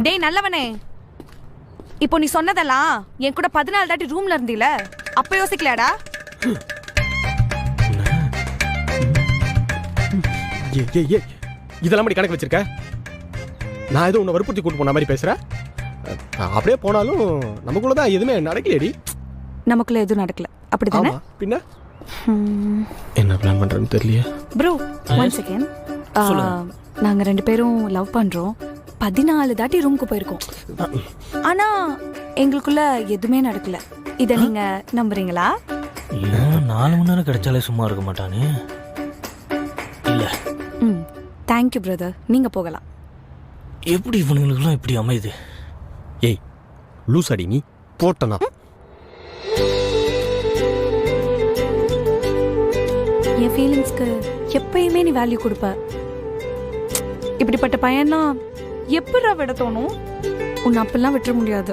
டேய் நல்லவனே, இப்போ நீ சொன்னதெல்லாம் என் கூட 14 தாட்டி ரூம்ல இருந்தீல, அப்ப யோசிக்கலடா? இதெல்லாம் கணக்கு வச்சிருக்க? நான் எதுவும் உன்னை வற்புறுத்தி கூட்டு போன மாதிரி பேசுறேன்? அப்படியே போனாலும் நமக்குள்ளதான் எதுவுமே நடக்கலடி. நமக்குள்ள எதுவும் நடக்கல அப்படிதானே? பின்ன என்ன பிளான் பண்றேன்னு தெரியலையே. Bro 1 second. நாங்க 2 பேரும் லவ் பண்றோம். 14 தாட்டி ரூமுக்கு போயிருக்கோம். ஆனா எங்களுக்குள்ள எதுவுமே நடக்கல. இத நீங்க நம்புறீங்களா? இல்ல 4 மணி நேரம் கிடைச்சாலே சும்மா இருக்க மாட்டானே. இல்ல. தேங்க்யூ பிரதர், நீங்க போகலாம். எப்படி இவனுங்களுக்குலாம் இப்படி அமையுது? ஏய் லூசாடி நீ போட்டனா? என் ஃபீலிங்ஸ்க்கு எப்பயுமே நீ வேல்யூ கொடுப்ப. இப்படிப்பட்ட பையனா எப்படா விட தோணும்? உன்னை அப்பெல்லாம் விட்டுற முடியாது.